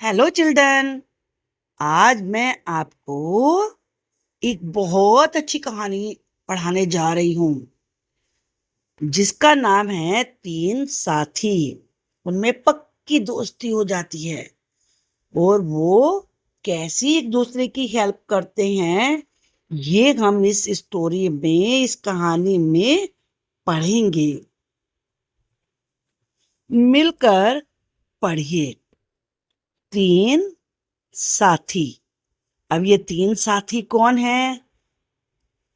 Hello children. आज मैं आपको एक बहुत अच्छी कहानी पढ़ाने जा रही हूँ जिसका नाम है तीन साथी। उनमें पक्की दोस्ती हो जाती है और वो कैसी एक दूसरे की हेल्प करते हैं ये हम इस स्टोरी में, इस कहानी में पढ़ेंगे। मिलकर पढ़िए। तीन साथी। अब ये तीन साथी कौन है?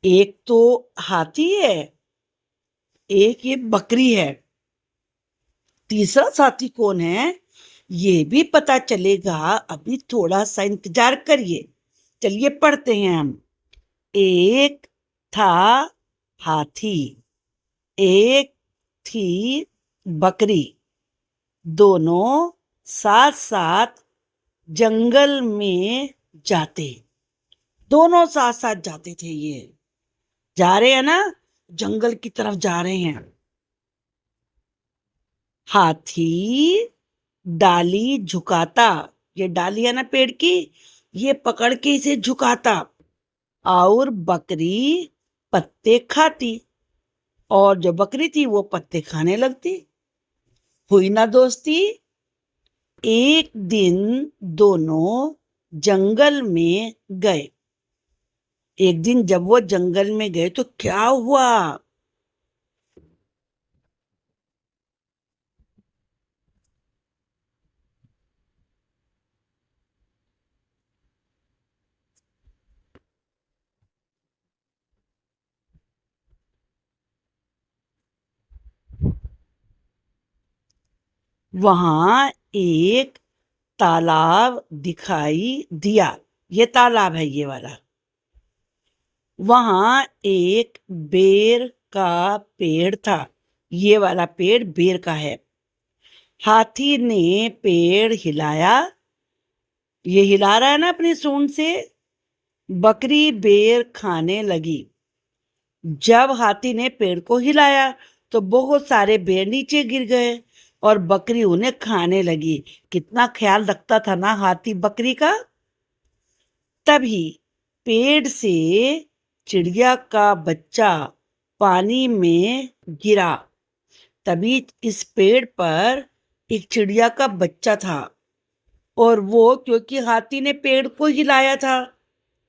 एक तो हाथी है, एक ये बकरी है। तीसरा साथी कौन है ये भी पता चलेगा, अभी थोड़ा सा इंतजार करिए। चलिए पढ़ते हैं हम। एक था हाथी, एक थी बकरी। दोनों साथ साथ जंगल में जाते। दोनों साथ साथ जाते थे। ये जा रहे हैं ना, जंगल की तरफ जा रहे हैं। हाथी डाली झुकाता, ये डाली है ना पेड़ की, ये पकड़ के इसे झुकाता। और बकरी पत्ते खाती, और जो बकरी थी वो पत्ते खाने लगती। हुई ना दोस्ती। एक दिन दोनों जंगल में गए। एक दिन जब वो जंगल में गए तो क्या हुआ? वहां एक तालाब दिखाई दिया। ये तालाब है, ये वाला। वहां एक बेर का पेड़ था। ये वाला पेड़ बेर का है। हाथी ने पेड़ हिलाया। ये हिला रहा है ना अपनी सूंड से। बकरी बेर खाने लगी। जब हाथी ने पेड़ को हिलाया तो बहुत सारे बेर नीचे गिर गए और बकरी उन्हें खाने लगी। कितना ख्याल रखता था ना हाथी बकरी का। तभी पेड़ से चिड़िया का बच्चा पानी में गिरा। तभी इस पेड़ पर एक चिड़िया का बच्चा था, और वो क्योंकि हाथी ने पेड़ को हिलाया था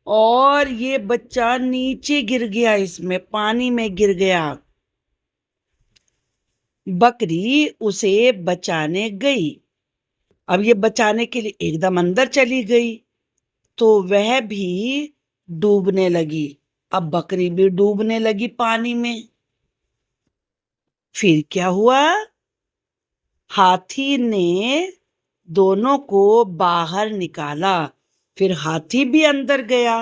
और ये बच्चा नीचे गिर गया, इसमें पानी में गिर गया। बकरी उसे बचाने गई। अब ये बचाने के लिए एकदम अंदर चली गई तो वह भी डूबने लगी। अब बकरी भी डूबने लगी पानी में। फिर क्या हुआ? हाथी ने दोनों को बाहर निकाला। फिर हाथी भी अंदर गया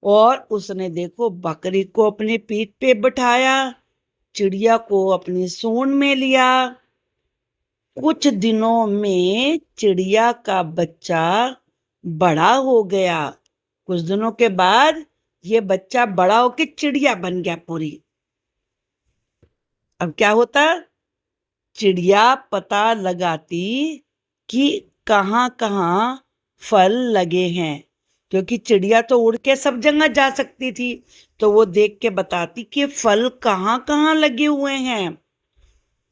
और उसने देखो बकरी को अपनी पीठ पे बिठाया, चिड़िया को अपनी सूंड में लिया। कुछ दिनों में चिड़िया का बच्चा बड़ा हो गया। कुछ दिनों के बाद ये बच्चा बड़ा होके चिड़िया बन गया पूरी। अब क्या होता? चिड़िया पता लगाती कि कहाँ कहाँ फल लगे हैं, क्योंकि चिड़िया तो उड़ के सब जगह जा सकती थी। तो वो देख के बताती कि फल कहाँ कहाँ लगे हुए हैं।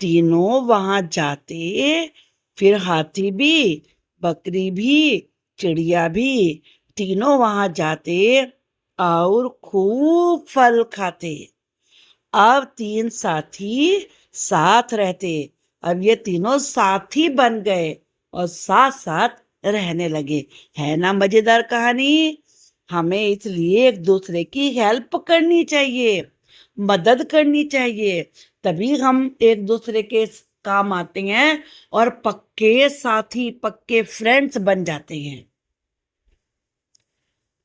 तीनों वहां जाते। फिर हाथी भी, बकरी भी, चिड़िया भी, तीनों वहां जाते और खूब फल खाते। अब तीन साथी साथ रहते। अब ये तीनों साथी बन गए और साथ साथ रहने लगे। है ना मजेदार कहानी? हमें इसलिए एक दूसरे की हेल्प करनी चाहिए, मदद करनी चाहिए, तभी हम एक दूसरे के काम आते हैं और पक्के साथी, पक्के फ्रेंड्स बन जाते हैं।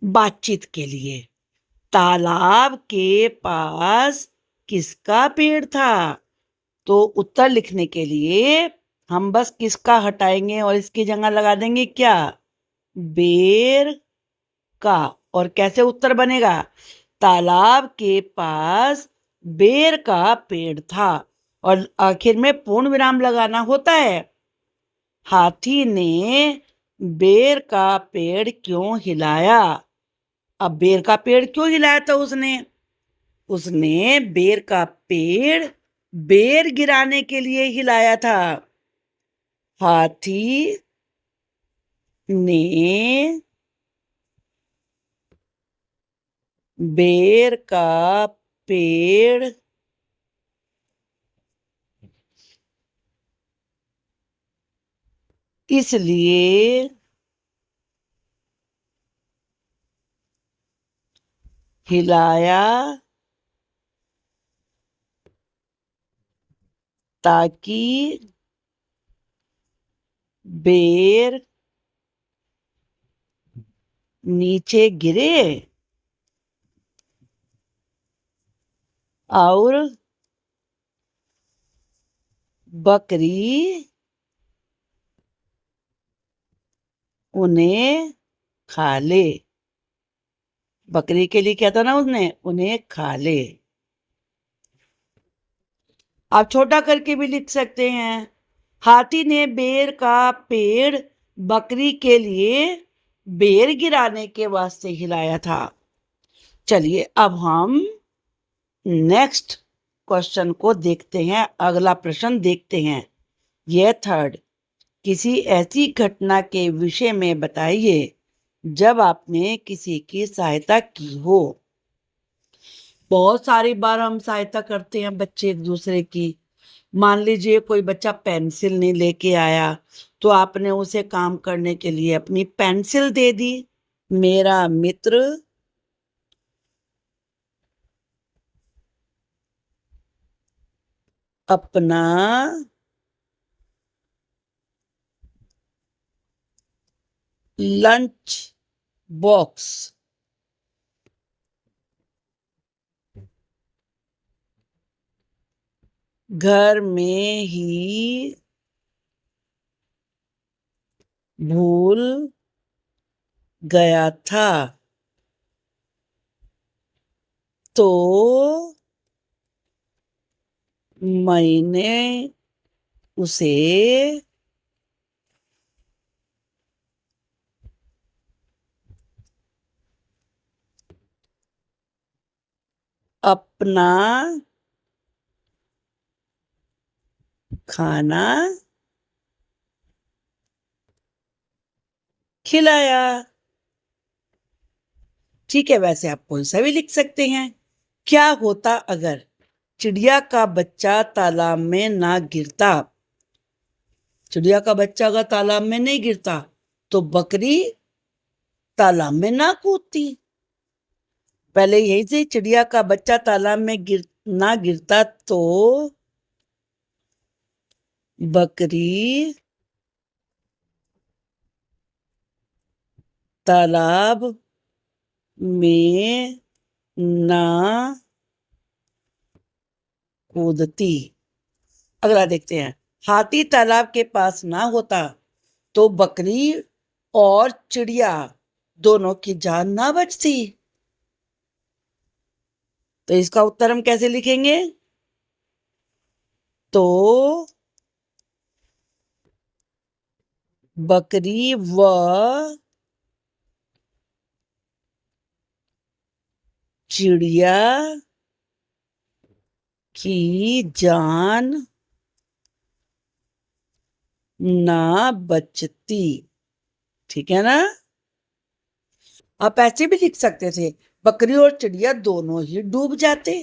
बातचीत के लिए। तालाब के पास किसका पेड़ था? तो उत्तर लिखने के लिए हम बस किसका हटाएंगे और इसकी जगह लगा देंगे क्या? बेर का। और कैसे उत्तर बनेगा? तालाब के पास बेर का पेड़ था। और आखिर में पूर्ण विराम लगाना होता है। हाथी ने बेर का पेड़ क्यों हिलाया? अब बेर का पेड़ क्यों हिलाया था उसने? उसने बेर का पेड़ बेर गिराने के लिए हिलाया था। हाथी ने बेर का पेड़ इसलिए हिलाया ताकि बेर नीचे गिरे और बकरी उन्हें खा ले। बकरी के लिए क्या था ना, उसने उन्हें खा ले। आप छोटा करके भी लिख सकते हैं। हाथी ने बेर का पेड़ बकरी के लिए बेर गिराने के वास्ते हिलाया था। चलिए अब हम नेक्स्ट क्वेश्चन को देखते हैं, अगला प्रश्न देखते हैं। यह थर्ड, किसी ऐसी घटना के विषय में बताइए जब आपने किसी की सहायता की हो। बहुत सारी बार हम सहायता करते हैं बच्चे एक दूसरे की। मान लीजिए कोई बच्चा पेंसिल नहीं लेके आया तो आपने उसे काम करने के लिए अपनी पेंसिल दे दी। मेरा मित्र अपना लंच बॉक्स घर में ही भूल गया था तो मैंने उसे अपना खाना खिलाया। ठीक है, वैसे आप कौन सा भी लिख सकते हैं। क्या होता अगर चिड़िया का बच्चा तालाब में ना गिरता? चिड़िया का बच्चा अगर तालाब में नहीं गिरता तो बकरी तालाब में ना कूदती। पहले यही से चिड़िया का बच्चा तालाब में ना गिरता तो बकरी तालाब में ना कूदती। अगला देखते हैं। हाथी तालाब के पास ना होता तो बकरी और चिड़िया दोनों की जान ना बचती। तो इसका उत्तर हम कैसे लिखेंगे? तो बकरी व चिड़िया की जान ना बचती। ठीक है ना? आप ऐसे भी लिख सकते थे, बकरी और चिड़िया दोनों ही डूब जाते।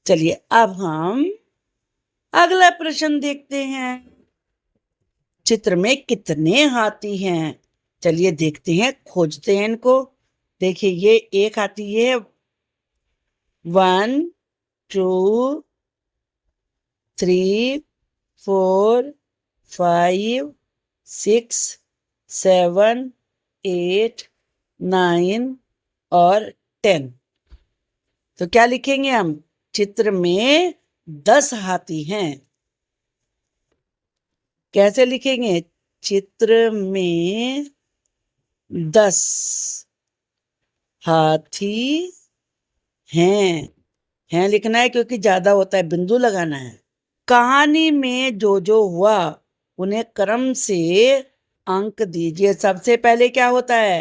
चलिए अब हम अगला प्रश्न देखते हैं। चित्र में कितने हाथी हैं? चलिए देखते हैं, खोजते हैं इनको। देखिए ये एक हाथी, ये 1 2 3 4 5 6 7 8 9 और 10। तो क्या लिखेंगे हम? चित्र में 10 हाथी हैं। कैसे लिखेंगे? चित्र में 10 हाथी हैं लिखना है क्योंकि ज्यादा होता है, बिंदु लगाना है। कहानी में जो हुआ उन्हें क्रम से अंक दीजिए। सबसे पहले क्या होता है,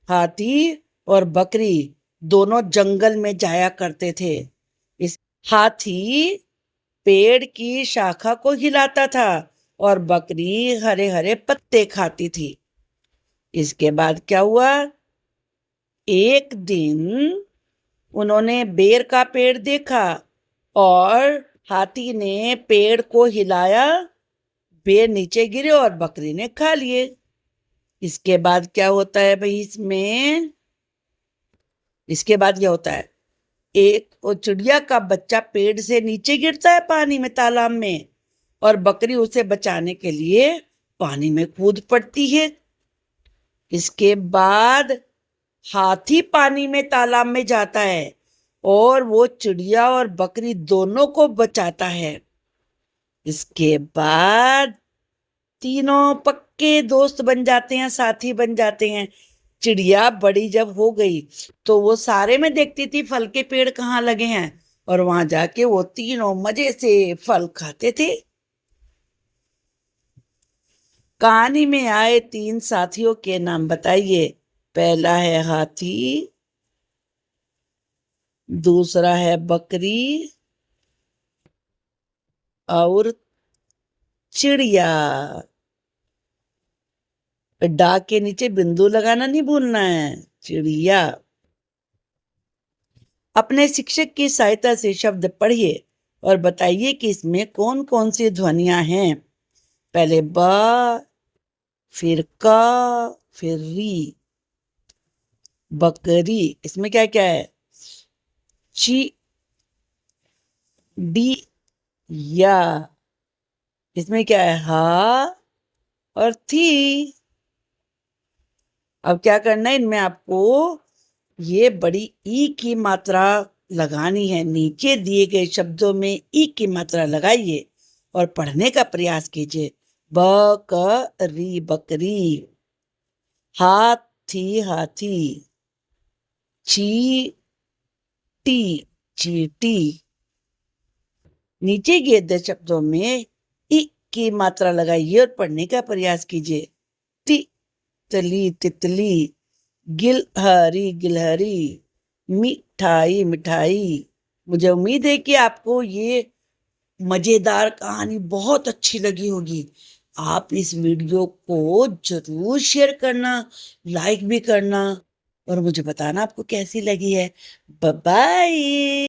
हाथी और बकरी दोनों जंगल में जाया करते थे। इस हाथी पेड़ की शाखा को हिलाता था और बकरी हरे हरे पत्ते खाती थी। इसके बाद क्या हुआ, एक दिन उन्होंने बेर का पेड़ देखा और हाथी ने पेड़ को हिलाया, बेर नीचे गिरे और बकरी ने खा लिए। इसके बाद क्या होता है भाई, इसके बाद क्या होता है, एक वो चिड़िया का बच्चा पेड़ से नीचे गिरता है पानी में, तालाब में, और बकरी उसे बचाने के लिए पानी में कूद पड़ती है। इसके बाद हाथी पानी में तालाब में जाता है और वो चिड़िया और बकरी दोनों को बचाता है। इसके बाद तीनों पक्के दोस्त बन जाते हैं, साथी बन जाते हैं। चिड़िया बड़ी जब हो गई तो वो सारे में देखती थी फल के पेड़ कहाँ लगे हैं, और वहां जाके वो तीनों मजे से फल खाते थे। कहानी में आए तीन साथियों के नाम बताइए। पहला है हाथी, दूसरा है बकरी और चिड़िया। डा के नीचे बिंदु लगाना नहीं भूलना है, चिड़िया। अपने शिक्षक की सहायता से शब्द पढ़िए और बताइए कि इसमें कौन कौन सी ध्वनियां हैं। पहले ब, फिर क, फिर री। बकरी, इसमें क्या क्या है, ची, डी, या। इसमें क्या है, हा और थी। अब क्या करना है, इनमें आपको ये बड़ी ई की मात्रा लगानी है। नीचे दिए गए शब्दों में ई की मात्रा लगाइए और पढ़ने का प्रयास कीजिए। बकरी बकरी, हाथी हाथी, चीटी चीटी। नीचे दिए शब्दों में ई की मात्रा लगाइए और पढ़ने का प्रयास कीजिए। तितली तितली, गिलहरी गिलहरी, मिठाई मिठाई। मुझे उम्मीद है कि आपको ये मजेदार कहानी बहुत अच्छी लगी होगी। आप इस वीडियो को जरूर शेयर करना, लाइक भी करना और मुझे बताना आपको कैसी लगी है। Bye bye.